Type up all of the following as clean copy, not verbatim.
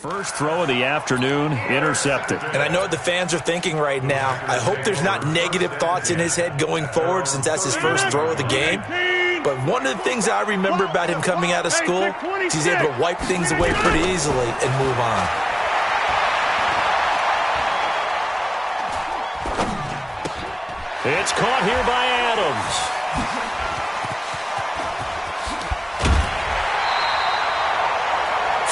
First throw of the afternoon, intercepted. And I know what the fans are thinking right now. I hope there's not negative thoughts in his head going forward since that's his first throw of the game. But one of the things I remember about him coming out of school is he's able to wipe things away pretty easily and move on. It's caught here by Adams.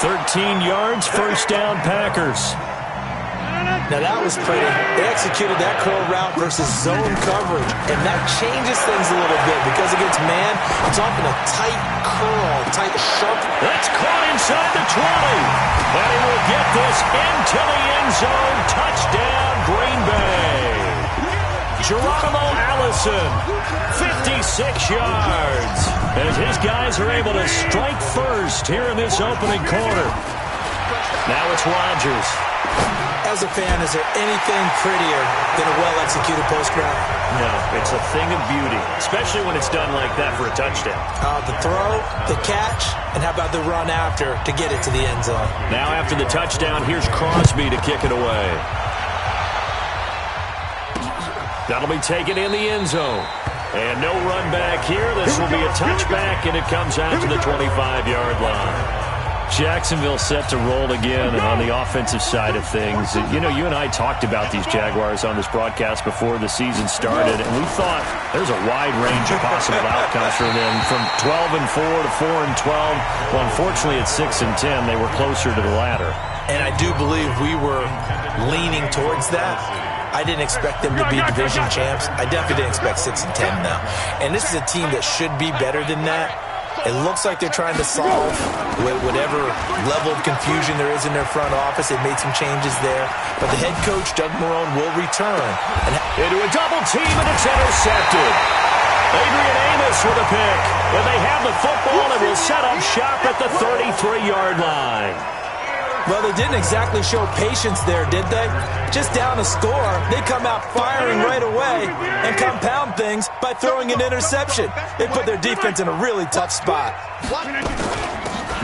13 yards, first down, Packers. Now that was pretty. They executed that curl route versus zone coverage, and that changes things a little bit because against man, it's often a tight curl, tight, sharp. That's caught inside the 20. And he will get this into the end zone. Touchdown, Green Bay. Geronimo Allison, 56 yards, as his guys are able to strike first here in this opening quarter. Now it's Rodgers. As a fan, is there anything prettier than a well-executed post route? No, it's a thing of beauty, especially when it's done like that for a touchdown. The throw, the catch, and how about the run after to get it to the end zone? Now after the touchdown, here's Crosby to kick it away. That'll be taken in the end zone. And no run back here. This will be a touchback, and it comes out to the 25-yard line. Jacksonville set to roll again on the offensive side of things. You know, you and I talked about these Jaguars on this broadcast before the season started, and we thought there's a wide range of possible outcomes for them, from 12-4 to 4-12. Well, unfortunately, at 6-10, they were closer to the latter. And I do believe we were leaning towards that. I didn't expect them to be division champs. I definitely didn't expect 6-10 now. And this is a team that should be better than that. It looks like they're trying to solve whatever level of confusion there is in their front office. They've made some changes there. But the head coach, Doug Marrone, will return. Into a double team, and it's intercepted. Adrian Amos with a pick. And they have the football and will set up shop at the 33-yard line. Well, they didn't exactly show patience there, did they? Just down a score, they come out firing right away and compound things by throwing an interception. They put their defense in a really tough spot.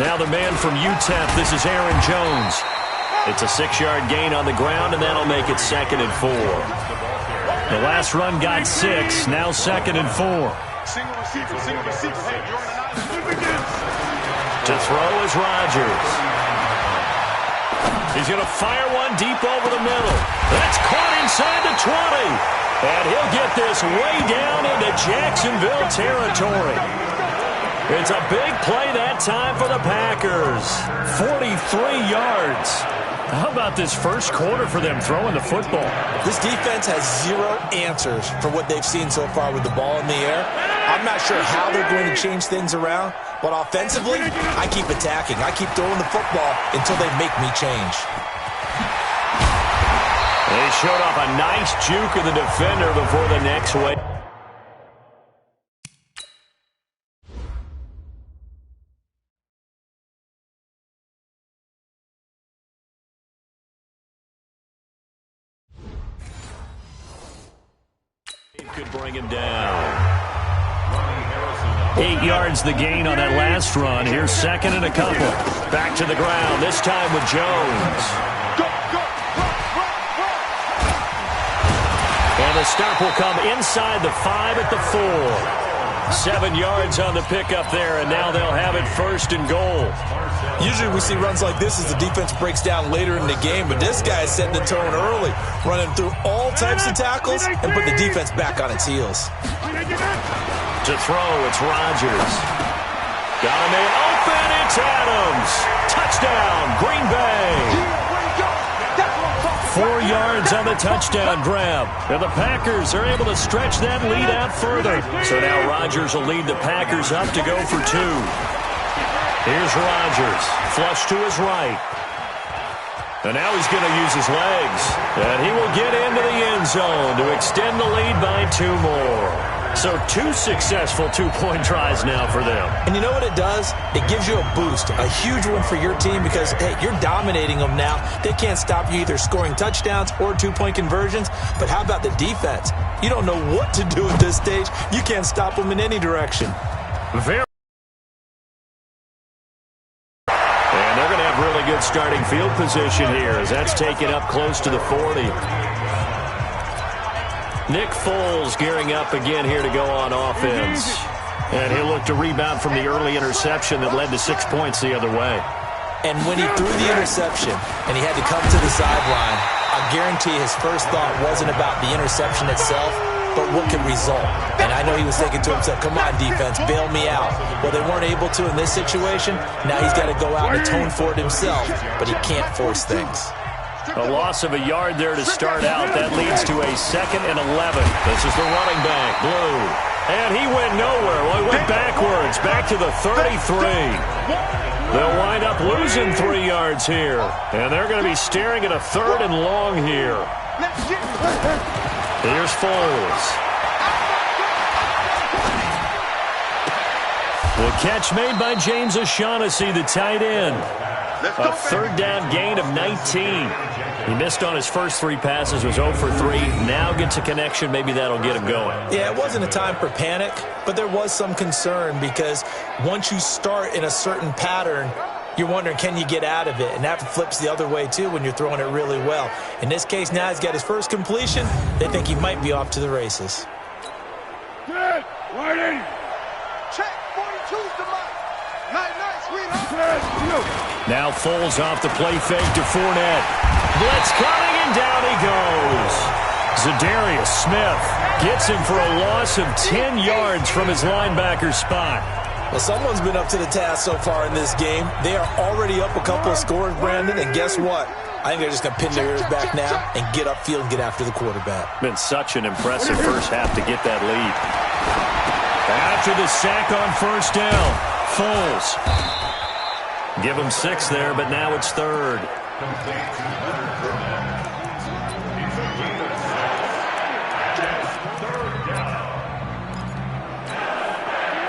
Now the man from UTEP, this is Aaron Jones. It's a 6-yard gain on the ground, and that'll make it 2nd and 4. The last run got 6, now 2nd and 4. To throw is Rodgers. He's going to fire one deep over the middle. That's caught inside the 20. And he'll get this way down into Jacksonville territory. It's a big play that time for the Packers. 43 yards. How about this first quarter for them throwing the football? This defense has zero answers for what they've seen so far with the ball in the air. I'm not sure how they're going to change things around, but offensively, I keep attacking. I keep throwing the football until they make me change. They showed off a nice juke of the defender before the next wave. Could bring him down. 8 yards the gain on that last run. Here's 2nd and a couple. Back to the ground, this time with Jones. And the stop will come inside the 5 at the 4. 7 yards on the pickup there, and now they'll have it 1st and goal. Usually we see runs like this as the defense breaks down later in the game, but this guy is setting the tone early, running through all types of tackles and put the defense back on its heels. To throw, it's Rodgers. Got him in open, it's Adams. Touchdown, Green Bay. 4 yards on the touchdown grab. And the Packers are able to stretch that lead out further. So now Rodgers will lead the Packers up to go for 2. Here's Rodgers, flush to his right. And now he's going to use his legs. And he will get into the end zone to extend the lead by 2 more. So 2 successful two-point tries now for them. And you know what it does? It gives you a boost, a huge one for your team because, hey, you're dominating them now. They can't stop you either scoring touchdowns or two-point conversions. But how about the defense? You don't know what to do at this stage. You can't stop them in any direction. good starting field position here as that's taken up close to the 40. Nick Foles gearing up again here to go on offense. And he'll look to rebound from the early interception that led to 6 points the other way. And when he threw the interception and he had to come to the sideline, I guarantee his first thought wasn't about the interception itself, but what could result. And I know he was thinking to himself, come on, defense, bail me out. Well, they weren't able to in this situation. Now he's got to go out and atone for it himself, but he can't force things. A loss of a yard there to start out. That leads to a 2nd and 11. This is the running back, Blue. And he went nowhere. Well, he went backwards, back to the 33. They'll wind up losing 3 yards here. And they're going to be staring at a 3rd and long here. Here's Foles. The catch made by James O'Shaughnessy, the tight end. A 3rd down gain of 19. He missed on his first 3 passes, was 0 for 3. Now gets a connection. Maybe that'll get him going. Yeah, it wasn't a time for panic, but there was some concern because once you start in a certain pattern, you're wondering, can you get out of it? And that flips the other way, too, when you're throwing it really well. In this case, now he's got his first completion. They think he might be off to the races. Good. Waiting. Check. 42's the mark. Nice, sweetheart. Now Foles off the play fake to Fournette. Blitz coming, and down he goes. Zadarius Smith gets him for a loss of 10 yards from his linebacker spot. Well, someone's been up to the task so far in this game. They are already up a couple of scores, Brandon, and guess what? I think they're just going to pin their ears back now and get upfield and get after the quarterback. Been such an impressive first half to get that lead. After the sack on first down, Foles. Give him 6 there, but now it's 3rd.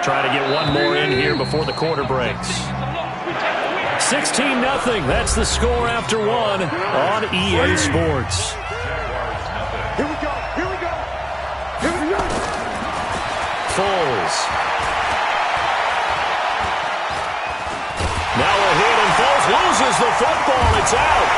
Try to get one more in here before the quarter breaks. 16-0. That's the score after 1 on EA Sports. Here we go. Foles. Now a hit, and Foles loses the football. It's out.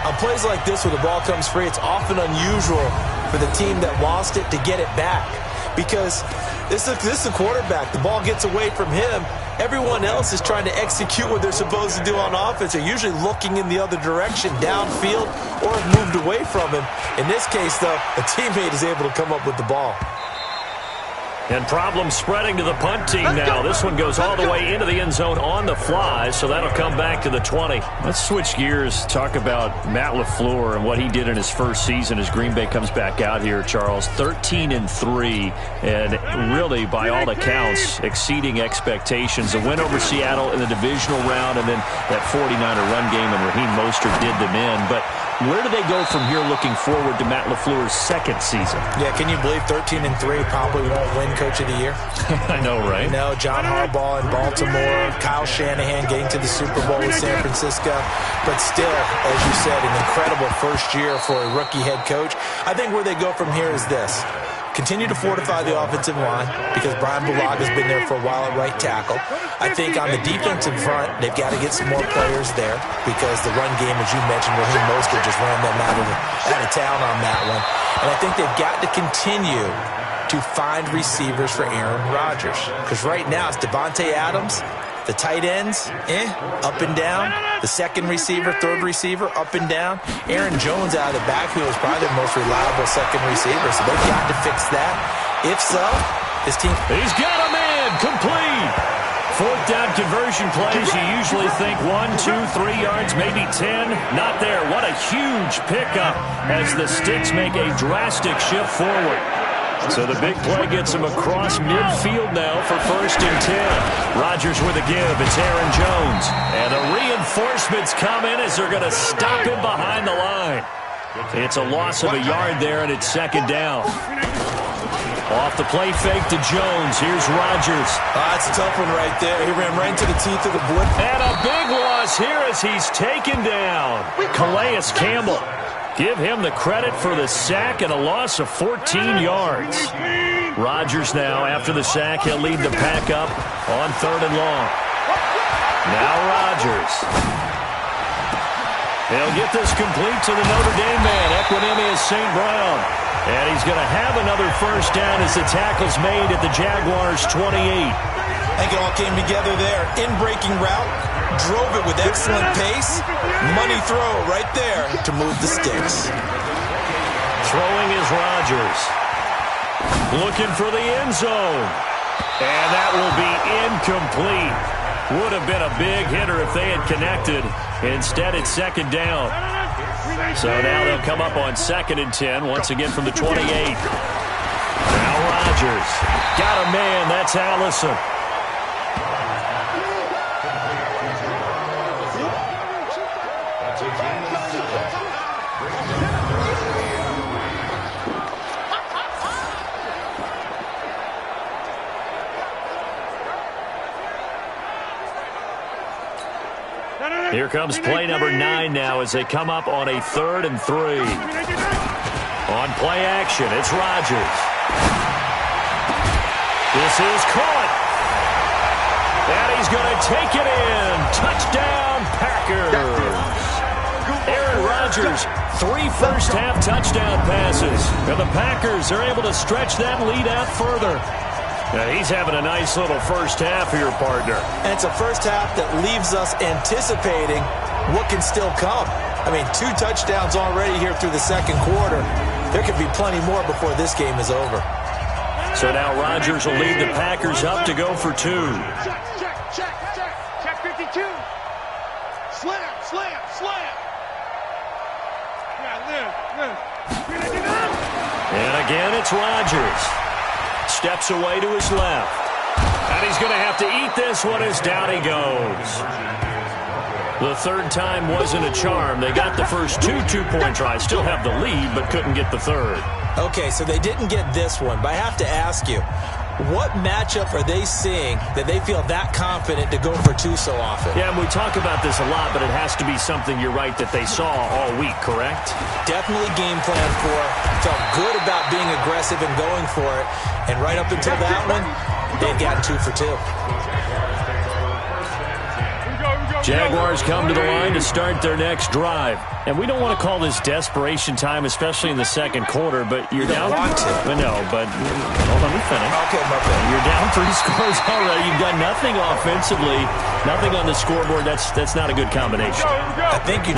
On plays like this where the ball comes free, it's often unusual for the team that lost it to get it back. Because this is a quarterback. The ball gets away from him. Everyone else is trying to execute what they're supposed to do on offense. They're usually looking in the other direction, downfield, or have moved away from him. In this case, though, a teammate is able to come up with the ball. And problems spreading to the punt team now. This one goes all the way into the end zone on the fly, so that'll come back to the 20. Let's switch gears, talk about Matt LaFleur and what he did in his first season as Green Bay comes back out here, Charles. 13-3, and really, by all accounts, exceeding expectations. A win over Seattle in the divisional round, and then that 49er run game, and Raheem Mostert did them in. But where do they go from here looking forward to Matt LaFleur's second season? Yeah, can you believe 13-3 probably won't win Coach of the Year? I know, right? You know, John Harbaugh in Baltimore, Kyle Shanahan getting to the Super Bowl with San Francisco. But still, as you said, an incredible first year for a rookie head coach. I think where they go from here is this. Continue to fortify the offensive line because Brian Bulaga's been there for a while at right tackle. I think on the defensive front, they've got to get some more players there because the run game, as you mentioned, Raheem Mostert just ran them out of town on that one. And I think they've got to continue to find receivers for Aaron Rodgers because right now it's Devontae Adams, the tight ends, up and down. The second receiver, third receiver, up and down. Aaron Jones out of the backfield is probably their most reliable second receiver, so they've got to fix that. If so, this team... He's got a man, complete. 4th down conversion plays, you usually think 1, 2, 3 yards, maybe 10. Not there. What a huge pickup as the Sticks make a drastic shift forward. So the big play gets him across midfield now for 1st and 10. Rodgers with a give. It's Aaron Jones. And the reinforcements come in as they're going to stop him behind the line. It's a loss of a yard there, and it's 2nd down. Off the play fake to Jones. Here's Rodgers. That's a tough one right there. He ran right into the teeth of the blitz. And a big loss here as he's taken down. Calais Campbell. Give him the credit for the sack and a loss of 14 yards. Rodgers now, after the sack, he'll lead the pack up on 3rd and long. Now Rodgers. He'll get this complete to the Notre Dame man, Equanimeous St. Brown. And he's going to have another first down as the tackle's made at the Jaguars' 28. I think it all came together there. In-breaking route, drove it with excellent pace. Money throw right there to move the sticks. Throwing is Rodgers. Looking for the end zone. And that will be incomplete. Would have been a big hitter if they had connected. Instead, it's 2nd down. So now they'll come up on 2nd and 10, once again from the 28. Now Rodgers. Got a man. That's Allison. Here comes play number 9 now as they come up on a 3rd and 3. On play action, it's Rodgers. This is caught. And he's going to take it in. Touchdown, Packers. Aaron Rodgers, 3 first-half touchdown passes. And the Packers are able to stretch that lead out further. Now he's having a nice little first half here, partner. And it's a first half that leaves us anticipating what can still come. I mean, 2 touchdowns already here through the 2nd quarter. There could be plenty more before this game is over. So now Rodgers will lead the Packers up to go for 2. Check 52. Slam. And again, it's Rodgers. Steps away to his left. And he's going to have to eat this one as down he goes. The 3rd time wasn't a charm. They got the first 2 two-point tries. Still have the lead, but couldn't get the 3rd. Okay, so they didn't get this one, but I have to ask you, what matchup are they seeing that they feel that confident to go for 2 so often? Yeah, and we talk about this a lot, but it has to be something, you're right, that they saw all week, correct? Definitely game plan for it. Felt good about being aggressive and going for it. And right up until that one, they'd gotten 2 for 2. Jaguars come to the line to start their next drive. And we don't want to call this desperation time, especially in the 2nd quarter, but you're down. Want to. No, but hold on, let me finish. Okay, my bad. You're down 3 scores already. You've done nothing offensively, nothing on the scoreboard. That's not a good combination. I think you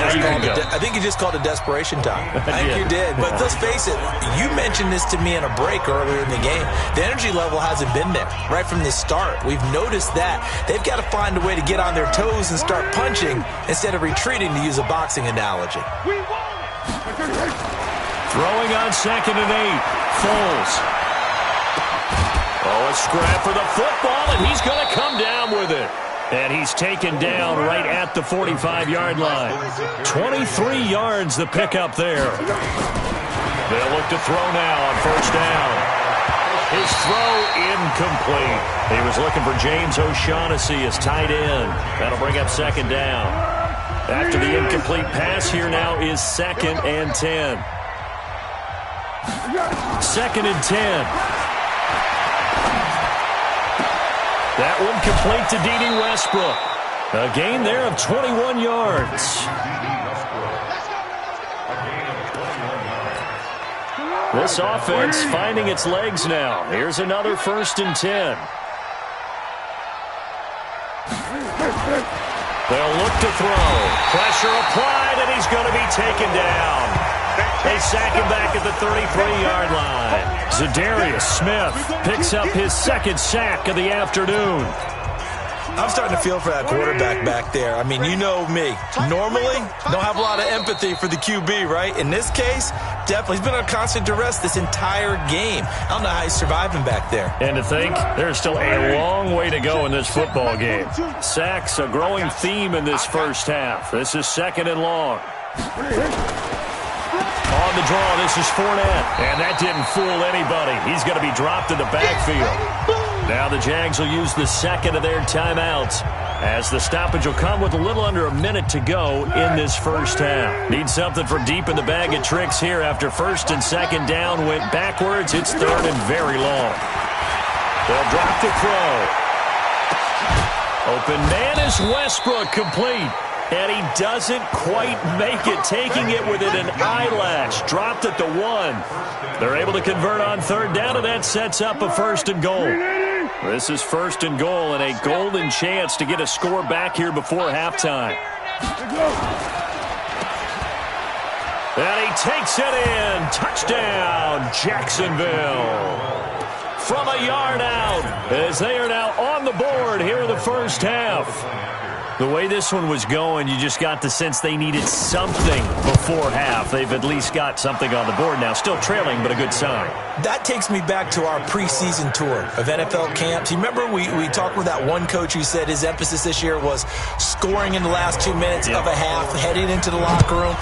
just called it desperation time. I think you did. But let's face it, you mentioned this to me in a break earlier in the game. The energy level hasn't been there right from the start. We've noticed that. They've got to find a way to get on their toes and start punching instead of retreating, to use a boxing analogy. Throwing on 2nd and 8. Foles. Oh, a scrap for the football, and he's going to come down with it. And he's taken down right at the 45-yard line. 23 yards the pickup there. They'll look to throw now on 1st down. His throw incomplete. He was looking for James O'Shaughnessy as tight end. That'll bring up 2nd down. After the incomplete pass, here now is 2nd and 10. 2nd and 10. That one complete to D.D. Westbrook. A gain there of 21 yards. This offense finding its legs now. Here's another 1st and 10. They'll look to throw. Pressure applied, and he's going to be taken down. They sack him back at the 33-yard line. Za'Darius Smith picks up his 2nd sack of the afternoon. I'm starting to feel for that quarterback back there. I mean, you know me. Normally, don't have a lot of empathy for the QB, right? In this case, definitely. He's been under constant duress this entire game. I don't know how he's surviving back there. And to think, there's still a long way to go in this football game. Sacks, a growing theme in this first half. This is 2nd and long. On the draw, this is Fournette. And that didn't fool anybody. He's going to be dropped in the backfield. Now the Jags will use the second of their timeouts, as the stoppage will come with a little under a minute to go in this first half. Need something from deep in the bag of tricks here after first and second down went backwards. It's third and very long. They'll drop to throw. Open man is Westbrook, complete. And he doesn't quite make it, taking it within an eyelash. Dropped at the 1. They're able to convert on third down, and that sets up a first and goal. This is first and goal and a golden chance to get a score back here before halftime. And he takes it in. Touchdown, Jacksonville. From a yard out, as they are now on the board here in the first half. The way this one was going, you just got the sense they needed something before half. They've at least got something on the board now. Still trailing, but a good sign. That takes me back to our preseason tour of NFL camps. You remember we talked with that one coach who said his emphasis this year was scoring in the last 2 minutes of a half, heading into the locker room.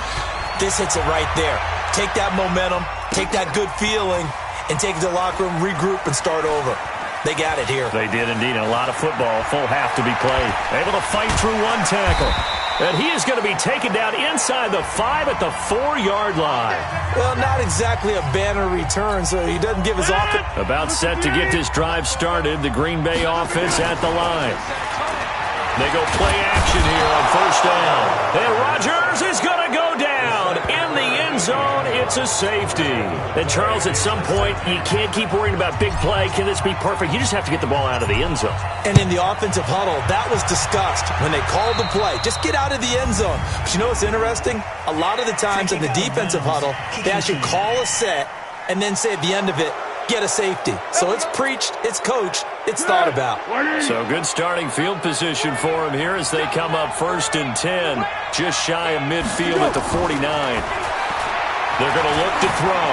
This hits it right there. Take that momentum, take that good feeling, and take it to the locker room, regroup, and start over. They got it here. They did indeed. A lot of football, full half to be played. Able to fight through one tackle. And he is going to be taken down inside the 5 at the 4-yard line. Well, not exactly a banner return, so he doesn't give his offense. About set to get this drive started. The Green Bay offense at the line. They go play action here on first down. And Rodgers is going to go down in the end zone. It's a safety. And Charles, at some point, you can't keep worrying about big play. Can this be perfect? You just have to get the ball out of the end zone. And in the offensive huddle, that was discussed when they called the play. Just get out of the end zone. But you know what's interesting? A lot of the times in the defensive huddle, they actually call a set and then say at the end of it, get a safety. So it's preached, it's coached, it's thought about. So good starting field position for him here as they come up first and 10, just shy of midfield at the 49. They're going to look to throw.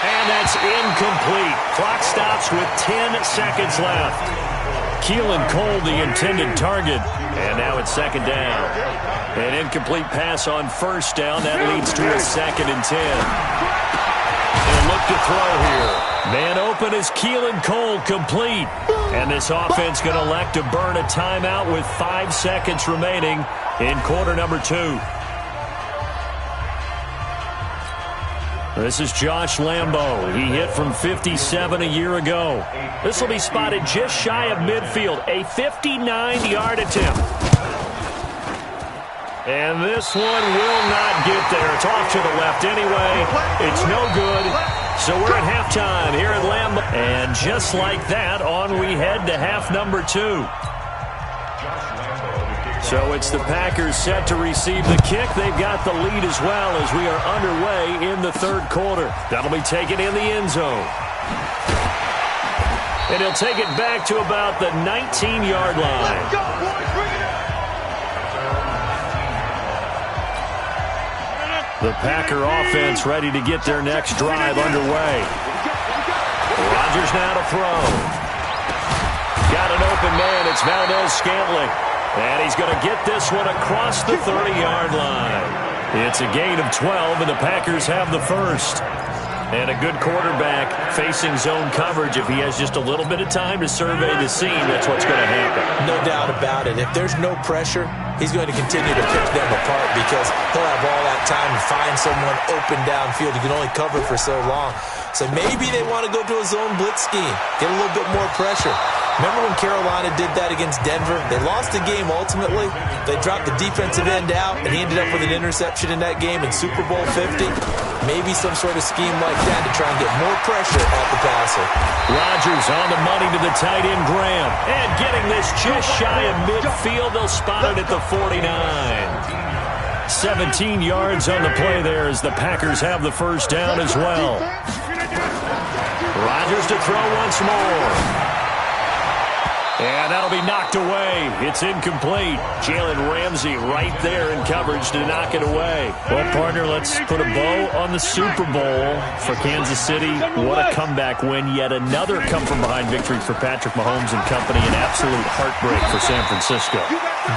And that's incomplete. Clock stops with 10 seconds left. Keelan Cole, the intended target. And now it's second down. An incomplete pass on first down. That leads to a second and 10. And look to throw here. Man open is Keelan Cole, complete. And this offense going to elect to burn a timeout with 5 seconds remaining in quarter number 2. This is Josh Lambo. He hit from 57 a year ago. This will be spotted just shy of midfield. A 59-yard attempt. And this one will not get there. It's off to the left anyway. It's no good. So we're at halftime here at Lambeau. And just like that, on we head to half number 2. So it's the Packers set to receive the kick. They've got the lead as well as we are underway in the third quarter. That'll be taken in the end zone. And he'll take it back to about the 19-yard line. The Packer offense ready to get their next drive underway. Rodgers now to throw. Got an open man. It's Valdez-Scantling. And he's going to get this one across the 30-yard line. It's a gain of 12, and the Packers have the first. And a good quarterback facing zone coverage. If he has just a little bit of time to survey the scene, that's what's going to happen. No doubt about it. If there's no pressure, he's going to continue to pick them apart because he'll have all that time to find someone open downfield. He can only cover for so long. So maybe they want to go to a zone blitz scheme, get a little bit more pressure. Remember when Carolina did that against Denver? They lost the game ultimately. They dropped the defensive end out, and he ended up with an interception in that game in Super Bowl 50. Maybe some sort of scheme like that to try and get more pressure at the passer. Rodgers on the money to the tight end, Graham. And getting this just shy of midfield. They'll spot it at the 49. 17 yards on the play there as the Packers have the first down as well. Rodgers to throw once more. And that'll be knocked away. It's incomplete. Jalen Ramsey right there in coverage to knock it away. Well, partner, let's put a bow on the Super Bowl for Kansas City. What a comeback win. Yet another come-from-behind victory for Patrick Mahomes and company. An absolute heartbreak for San Francisco.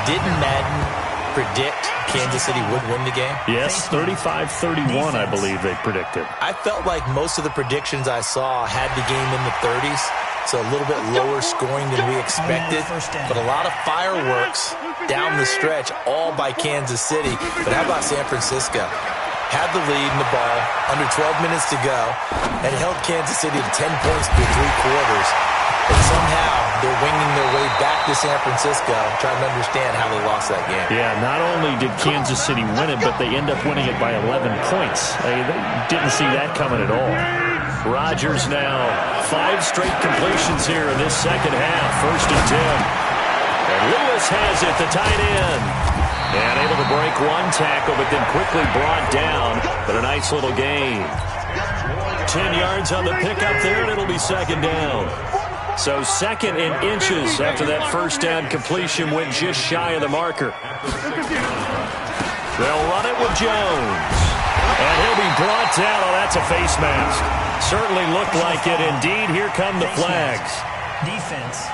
Didn't Madden predict Kansas City would win the game? Yes, 35-31, I believe they predicted. I felt like most of the predictions I saw had the game in the 30s. so a little bit lower scoring than we expected, but a lot of fireworks down the stretch, all by Kansas City. But how about San Francisco? Had the lead in the ball, under 12 minutes to go, and held Kansas City to 10 points through 3 quarters. And somehow they're winging their way back to San Francisco, trying to understand how they lost that game. Yeah, not only did Kansas City win it, but they end up winning it by 11 points. They didn't see that coming at all. Rodgers now, 5 straight completions here in this second half. 1st and 10. And Lewis has it, the tight end. And able to break 1 tackle, but then quickly brought down. But a nice little gain. 10 yards on the pickup there, and it'll be 2nd down. So 2nd in inches after that 1st down completion went just shy of the marker. They'll run it with Jones. And he'll be brought down. Oh, that's a face mask. Certainly looked like it. Indeed, here come the flags. Defense.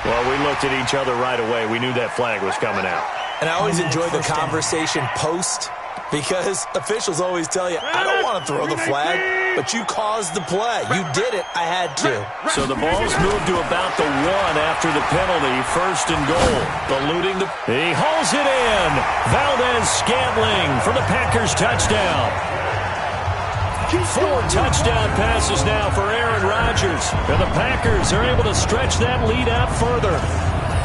Well, we looked at each other right away. We knew that flag was coming out. And I always enjoy the conversation post, because officials always tell you, I don't want to throw the flag, but you caused the play. You did it. I had to. So the ball's moved to about the 1 after the penalty. 1st and goal. Eluding the... He hauls it in. Valdez-Scantling for the Packers touchdown. 4 touchdown passes now for Aaron Rodgers. And the Packers are able to stretch that lead out further.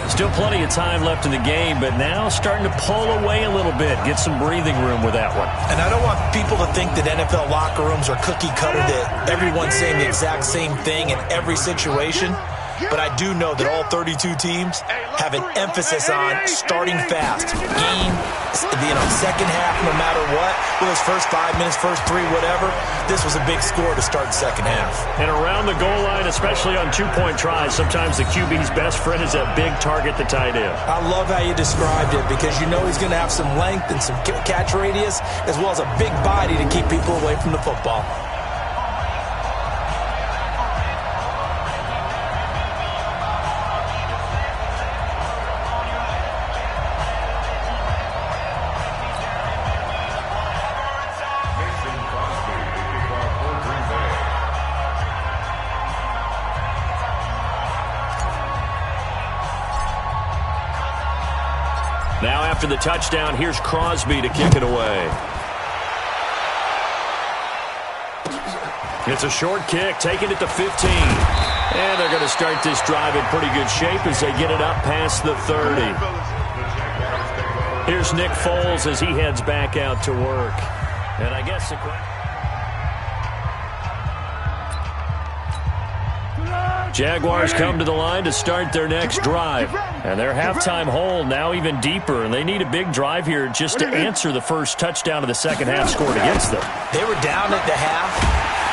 Still plenty of time left in the game, but now starting to pull away a little bit. Get some breathing room with that one. And I don't want people to think that NFL locker rooms are cookie cutter, that everyone's saying the exact same thing in every situation. But I do know that all 32 teams have an emphasis on starting fast. Game, second half, no matter what. Well, those first 5 minutes, first 3, whatever. This was a big score to start the second half. And around the goal line, especially on 2-point tries, sometimes the QB's best friend is that big target, the tight end. I love how you described it, because you know he's going to have some length and some catch radius, as well as a big body to keep people away from the football. Now after the touchdown, here's Crosby to kick it away. It's a short kick, taking it to 15. And they're going to start this drive in pretty good shape as they get it up past the 30. Here's Nick Foles as he heads back out to work. And I guess the... Jaguars come to the line to start their next drive. And their halftime hole now even deeper. And they need a big drive here just to answer the first touchdown of the second half scored against them. They were down at the half.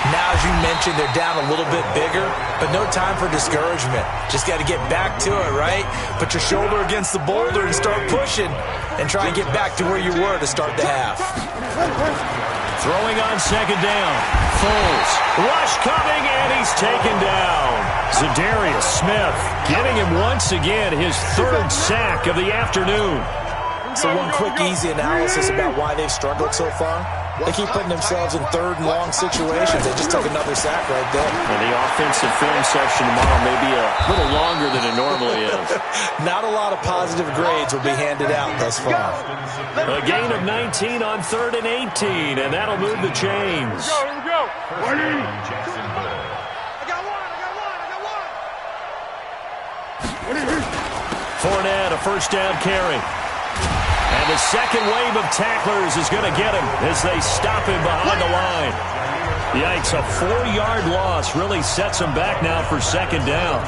Now, as you mentioned, they're down a little bit bigger. But no time for discouragement. Just got to get back to it, right? Put your shoulder against the boulder and start pushing. And try and get back to where you were to start the half. Throwing on second down. Foles. Rush coming, and he's taken down. Zadarius Smith getting him once again his 3rd sack of the afternoon. So one quick, easy analysis about why they've struggled so far. They keep putting themselves in 3rd and long situations. They just took another sack right there. And the offensive film session tomorrow may be a little longer than it normally is. Not a lot of positive grades will be handed out thus far. A gain of 19 on 3rd and 18, and that'll move the chains. Here we go. Fournette, a first down carry. And the second wave of tacklers is going to get him as they stop him behind the line. Yikes, a 4-yard loss really sets them back now for second down.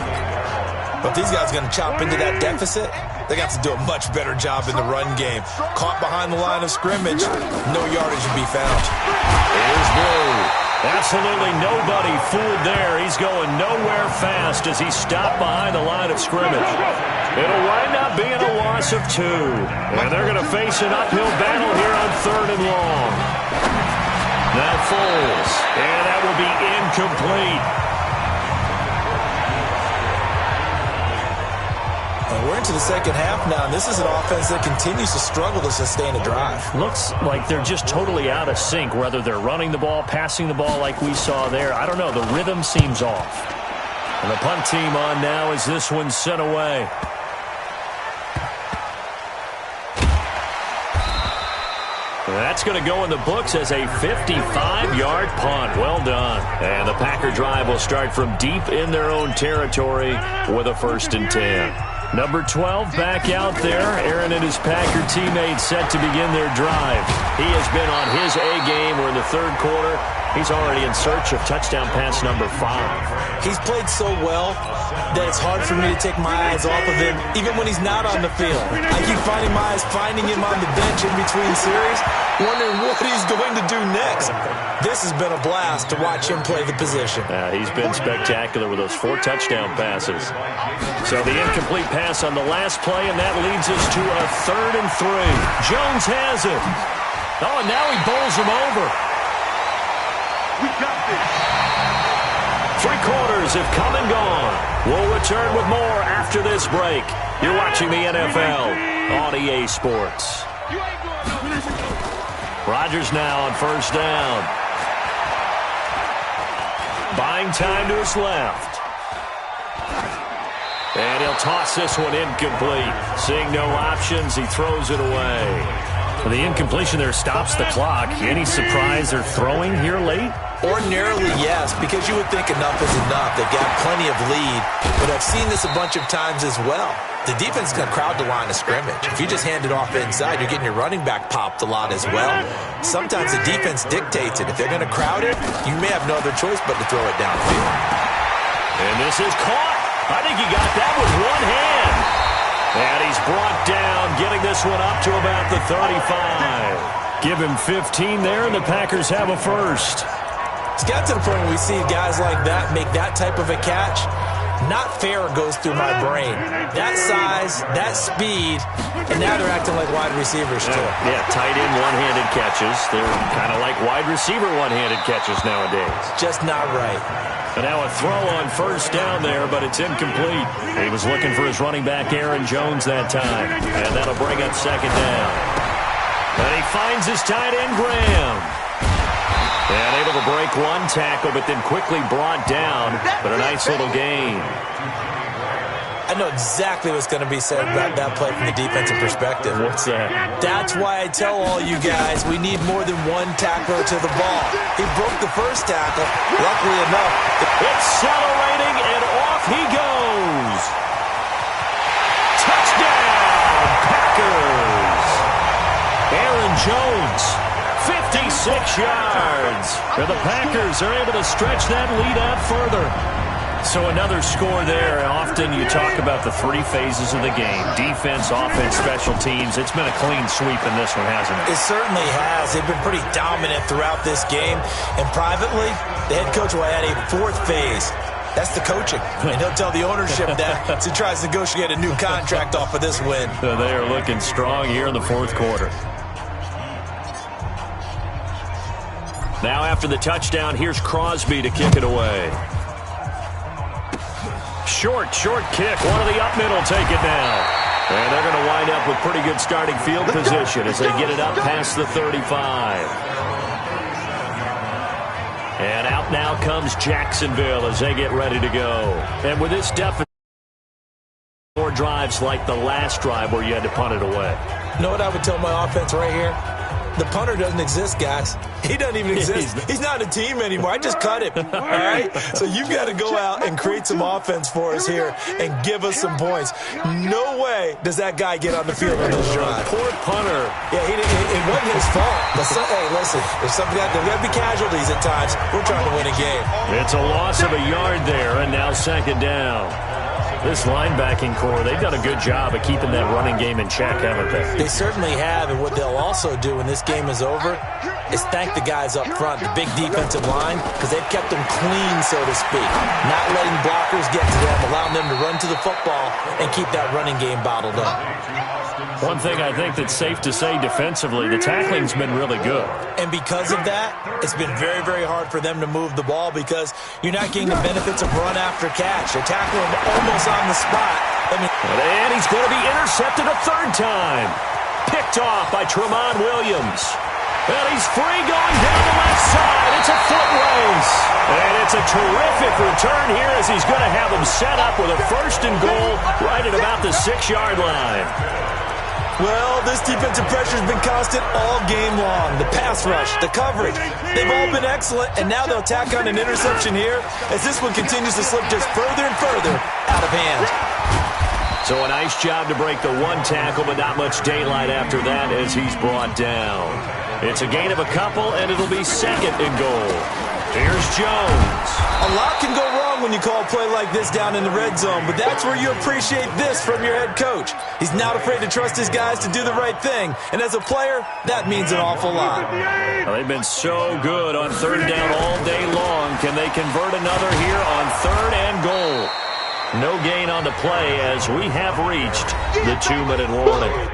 But these guys are going to chop into that deficit. They got to do a much better job in the run game. Caught behind the line of scrimmage, no yardage to be found. Here's Blue. Absolutely nobody fooled there. He's going nowhere fast as he's stopped behind the line of scrimmage. It'll wind up being a loss of 2. And they're going to face an uphill battle here on 3rd and long. Now Foles. And that will be incomplete. And we're into the second half now, and this is an offense that continues to struggle to sustain a drive. Looks like they're just totally out of sync, whether they're running the ball, passing the ball like we saw there. I don't know. The rhythm seems off. And the punt team on now as this one's sent away. That's going to go in the books as a 55-yard punt. Well done. And the Packer drive will start from deep in their own territory with a 1st and 10. Number 12 back out there. Aaron and his Packer teammates set to begin their drive. He has been on his A game. We're in the 3rd quarter. He's already in search of touchdown pass number 5. He's played so well that it's hard for me to take my eyes off of him, even when he's not on the field. I keep finding my eyes finding him on the bench in between series, wondering what he's going to do next. This has been a blast to watch him play the position. He's been spectacular with those 4 touchdown passes. So the incomplete pass on the last play, and that leads us to a 3rd and 3. Jones has it. Oh, and now he bowls him over. We got this. 3 quarters have come and gone. We'll return with more after this break. You're watching the NFL on EA Sports. Rodgers now on 1st down. Buying time to his left. And he'll toss this one incomplete. Seeing no options, he throws it away. The incompletion there stops the clock. Any surprise they're throwing here late? Ordinarily, yes, because you would think enough is enough. They've got plenty of lead, but I've seen this a bunch of times as well. The defense is going to crowd the line of scrimmage. If you just hand it off inside, you're getting your running back popped a lot as well. Sometimes the defense dictates it. If they're going to crowd it, you may have no other choice but to throw it downfield. And this is caught. I think he got that with one hand. And he's brought down, getting this one up to about the 35. Give him 15 there, and the Packers have a 1st. It's got to the point where we see guys like that make that type of a catch. Not fair goes through my brain. That size, that speed, and now they're acting like wide receivers too. Yeah, tight end one-handed catches. They're kind of like wide receiver one-handed catches nowadays. Just not right. And now a throw on 1st down there, but it's incomplete. He was looking for his running back, Aaron Jones, that time. And that'll bring up 2nd down. And he finds his tight end, Graham. And able to break one tackle, but then quickly brought down. But a nice little gain. I know exactly what's going to be said about that play from the defensive perspective. What's that? That's why I tell all you guys we need more than one tackler to the ball. He broke the 1st tackle. Luckily enough, accelerating, and off he goes. Touchdown, Packers. Aaron Jones, 56 yards. And the Packers are able to stretch that lead out further. So another score there. Often you talk about the 3 phases of the game. Defense, offense, special teams. It's been a clean sweep in this one, hasn't it? It certainly has. They've been pretty dominant throughout this game. And privately, the head coach will add a 4th phase. That's the coaching. And he'll tell the ownership that as he tries to negotiate a new contract off of this win. So they are looking strong here in the 4th quarter. Now after the touchdown, here's Crosby to kick it away. Short kick. One of the up middle take it down. And they're going to wind up with pretty good starting field position as they get it up past the 35. And out now comes Jacksonville as they get ready to go. And with this deficit, more drives like the last drive where you had to punt it away. You know what I would tell my offense right here? The punter doesn't exist, guys. He doesn't even exist. He's not a team anymore. I just cut him, all right? So you've got to go out and create some offense for us here and give us some points. No way does that guy get on the field on this drive. Poor punter. Yeah, it wasn't his fault. But hey, listen, there's got to be casualties at times. We're trying to win a game. It's a loss of a yard there, and now 2nd down. This linebacking core, they've done a good job of keeping that running game in check, haven't they? They certainly have, and what they'll also do when this game is over is thank the guys up front, the big defensive line, because they've kept them clean, so to speak. Not letting blockers get to them, allowing them to run to the football and keep that running game bottled up. One thing I think that's safe to say defensively, the tackling's been really good. And because of that, it's been very, very hard for them to move the ball because you're not getting the benefits of run after catch. They're tackling almost on the spot, And he's going to be intercepted a third time. Picked off by Tramon Williams. And he's free going down the left side. It's a foot race. And it's a terrific return here as he's going to have them set up with a first and goal right at about the 6-yard line. Well, this defensive pressure has been constant all game long. The pass rush, the coverage, they've all been excellent, and now they'll tack on an interception here as this one continues to slip just further and further out of hand. So a nice job to break the one tackle, but not much daylight after that as he's brought down. It's a gain of a couple, and it'll be second and goal. Here's Jones. A lot can go wrong when you call a play like this down in the red zone, but that's where you appreciate this from your head coach. He's not afraid to trust his guys to do the right thing, and as a player, that means an awful lot. Well, they've been so good on third down all day long. Can they convert another here on third and goal? No gain on the play as we have reached the 2-minute warning.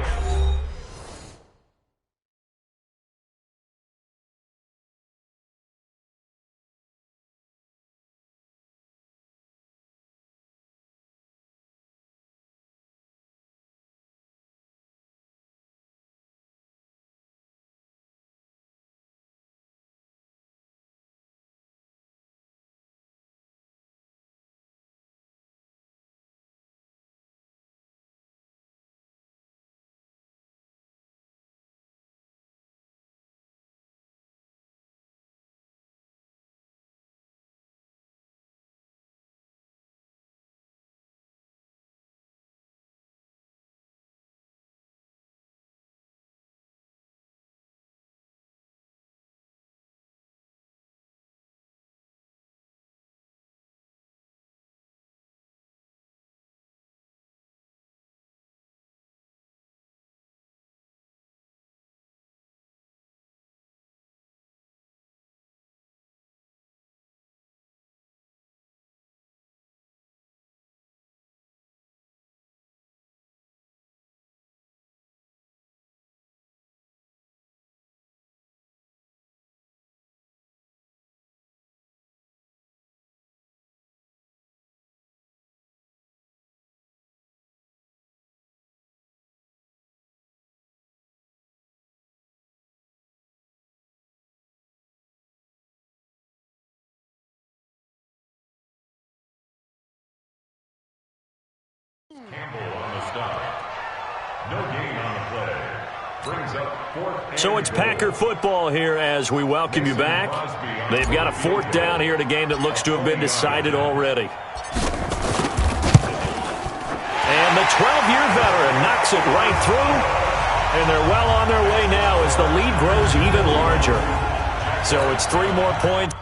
Campbell on the stop. No gain on the play. Brings up fourth. So it's Packer football here as we welcome you back. They've got a fourth down here in a game that looks to have been decided already. And the 12-year veteran knocks it right through. And they're well on their way now as the lead grows even larger. So it's 3 more points.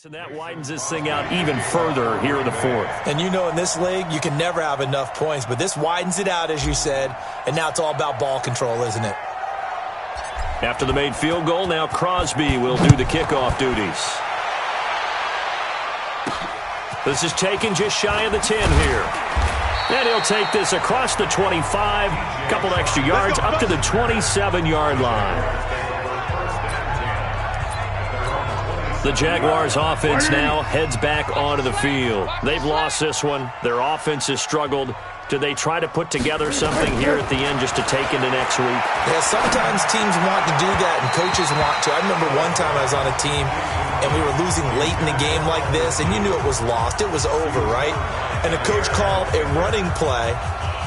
And that widens this thing out even further here in the fourth. And you know in this league, you can never have enough points, but this widens it out, as you said, and now it's all about ball control, isn't it? After the made field goal, now Crosby will do the kickoff duties. This is taken just shy of the 10 here. And he'll take this across the 25, couple extra yards, up to the 27-yard line. The Jaguars offense now heads back onto the field. They've lost this one. Their offense has struggled. Do they try to put together something here at the end just to take into next week? Yeah, sometimes teams want to do that and coaches want to. I remember one time I was on a team and we were losing late in the game like this, and you knew it was lost. It was over, right? And the coach called a running play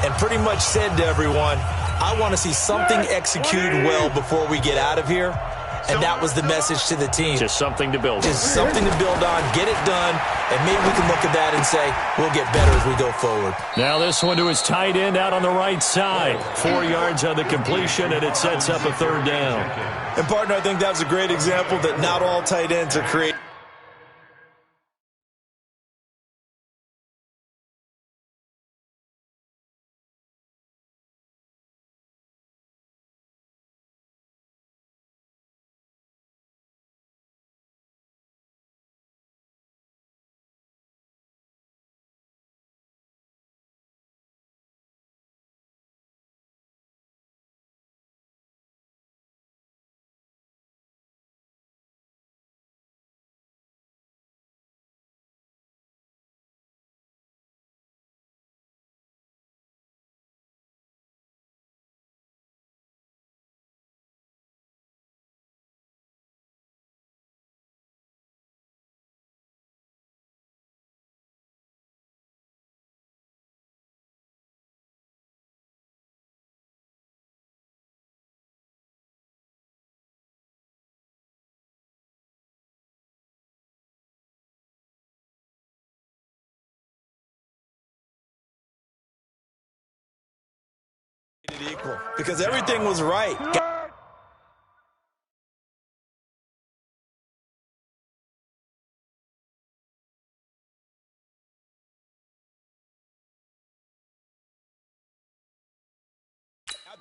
and pretty much said to everyone, I want to see something executed well before we get out of here. And that was the message to the team. Just something to build on. Just something to build on, get it done, and maybe we can look at that and say, we'll get better as we go forward. Now this one to his tight end out on the right side. 4 yards on the completion, and it sets up a third down. And, partner, I think that was a great example that not all tight ends are creative. Equal, because everything was right.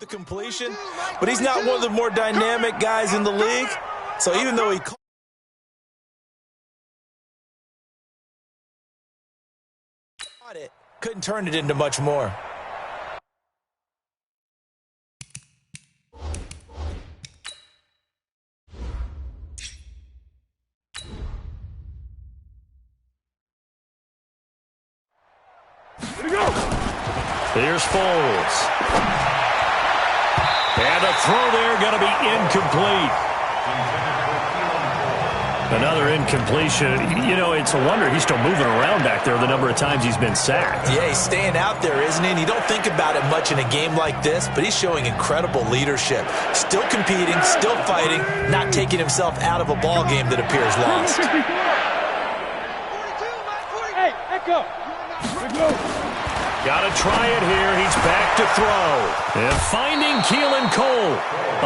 The completion, but he's not one of the more dynamic guys in the league. So even though he caught it, couldn't turn it into much more. Here's Foles. And the throw there going to be incomplete. Another incompletion. You know, it's a wonder he's still moving around back there the number of times he's been sacked. Yeah, he's staying out there, isn't he? And you don't think about it much in a game like this, but he's showing incredible leadership. Still competing, still fighting, not taking himself out of a ball game that appears lost. Hey, Echo. Got to try it here. He's back to throw. And finding Keelan Cole.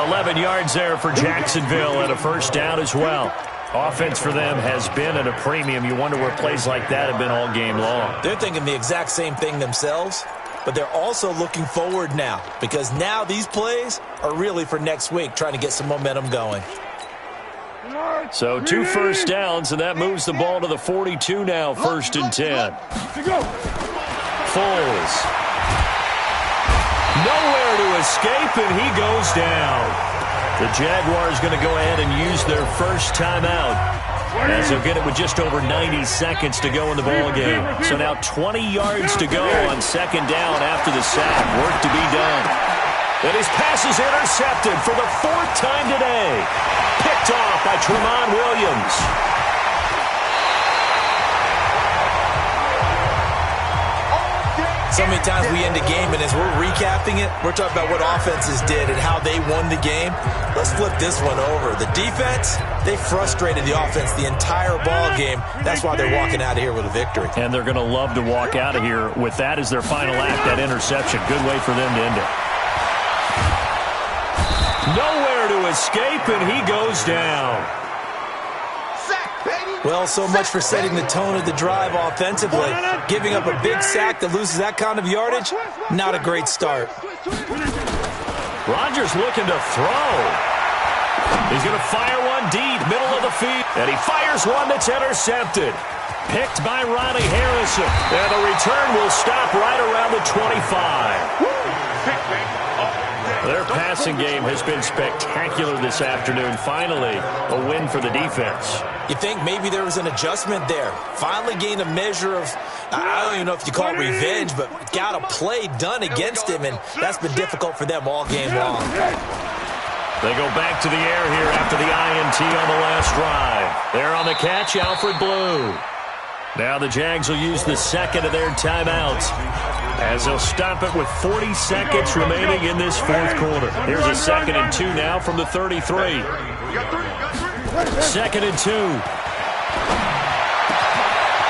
11 yards there for Jacksonville and a first down as well. Offense for them has been at a premium. You wonder where plays like that have been all game long. They're thinking the exact same thing themselves, but they're also looking forward now because now these plays are really for next week, trying to get some momentum going. So 2 first downs, and that moves the ball to the 42 now, 1st and 10. Foles. Nowhere to escape, and he goes down. The Jaguars going to go ahead and use their first timeout as they'll get it with just over 90 seconds to go in the ball game. So now 20 yards to go on 2nd down after the sack. Work to be done. And his pass is intercepted for the 4th time today. Picked off by Tramon Williams. So many times we end a game, and as we're recapping it, we're talking about what offenses did and how they won the game. Let's flip this one over. The defense, they frustrated the offense the entire ball game. That's why they're walking out of here with a victory. And they're going to love to walk out of here with that as their final act, that interception. Good way for them to end it. Nowhere to escape, and he goes down. Well, so much for setting the tone of the drive offensively. Giving up a big sack that loses that kind of yardage, not a great start. Rodgers looking to throw. He's going to fire one deep, middle of the field. And he fires one that's intercepted. Picked by Ronnie Harrison. And the return will stop right around the 25. Their passing game has been spectacular this afternoon. Finally, a win for the defense. You think maybe there was an adjustment there. Finally gained a measure of, I don't even know if you call it revenge, but got a play done against him, and that's been difficult for them all game long. They go back to the air here after the INT on the last drive. There on the catch, Alfred Blue. Now the Jags will use the second of their timeouts as they'll stop it with 40 seconds remaining in this fourth quarter. Here's a 2nd and 2 now from the 33. 2nd and 2.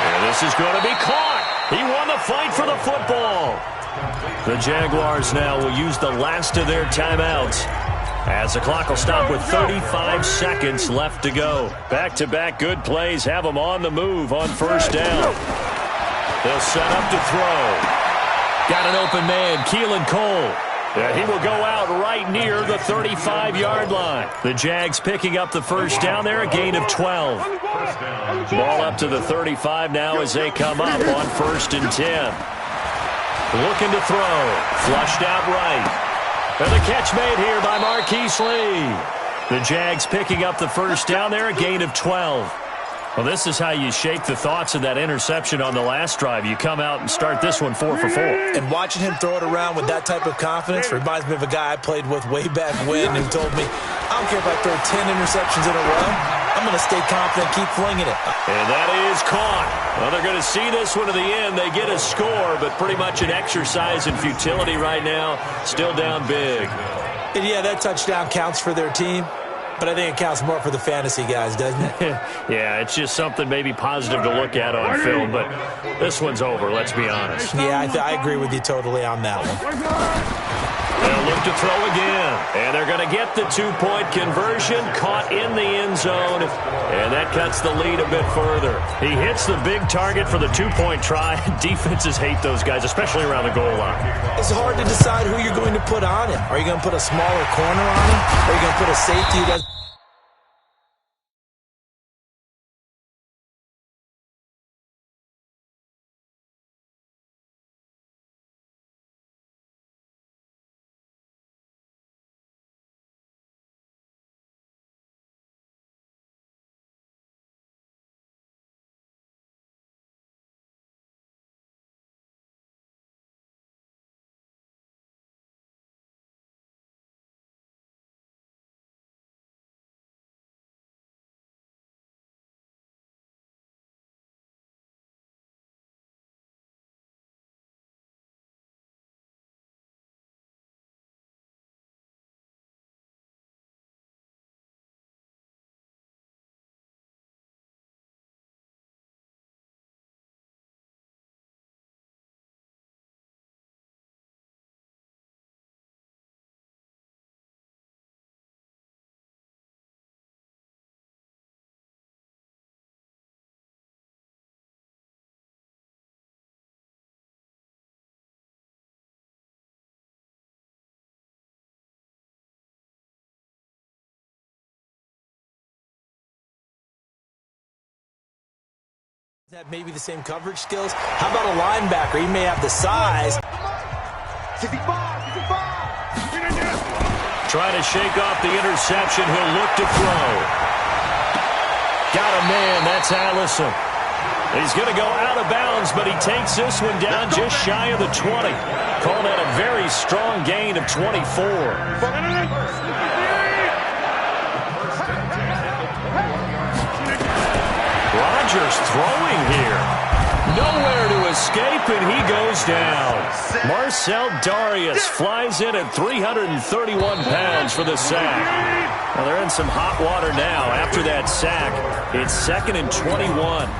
And this is going to be caught. He won the fight for the football. The Jaguars now will use the last of their timeouts as the clock will stop with 35 seconds left to go. Back-to-back good plays have them on the move on first down. They'll set up to throw. Got an open man, Keelan Cole. And he will go out right near the 35-yard line. The Jags picking up the first down there, a gain of 12. Ball up to the 35 now as they come up on 1st and 10. Looking to throw. Flushed out right. And the catch made here by Marquise Lee. The Jags picking up the first down there, a gain of 12. Well, this is how you shake the thoughts of that interception on the last drive. You come out and start this one 4 for 4. And watching him throw it around with that type of confidence reminds me of a guy I played with way back when who told me, I don't care if I throw 10 interceptions in a row, I'm going to stay confident, keep flinging it. And that is caught. Well, they're going to see this one to the end. They get a score, but pretty much an exercise in futility right now. Still down big. And yeah, that touchdown counts for their team. But I think it counts more for the fantasy guys, doesn't it? Yeah, it's just something maybe positive to look at on film, but this one's over, let's be honest. Yeah, I agree with you totally on that one. They'll look to throw again, and they're going to get the 2-point conversion, caught in the end zone, and that cuts the lead a bit further. He hits the big target for the 2-point try. Defenses hate those guys, especially around the goal line. It's hard to decide who you're going to put on him. Are you going to put a smaller corner on him? Or are you going to put a safety who does? Have maybe the same coverage skills. How about a linebacker? He may have the size. 65. Trying to shake off the interception. He'll look to throw. Got a man. That's Allison. He's going to go out of bounds, but he takes this one down just shy of the 20. Calling that a very strong gain of 24. Rodgers throwing here. Nowhere to escape, and he goes down. Marcell Dareus flies in at 331 pounds for the sack. Well, they're in some hot water now after that sack. It's 2nd and 21.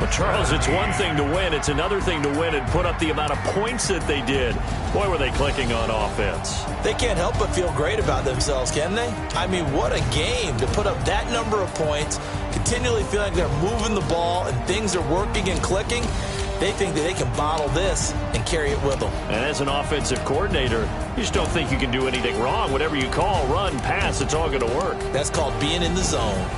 Well, Charles, it's one thing to win. It's another thing to win and put up the amount of points that they did. Boy, were they clicking on offense. They can't help but feel great about themselves, can they? I mean, what a game to put up that number of points, continually feeling like they're moving the ball and things are working and clicking. They think that they can bottle this and carry it with them. And as an offensive coordinator, you just don't think you can do anything wrong. Whatever you call, run, pass, it's all going to work. That's called being in the zone.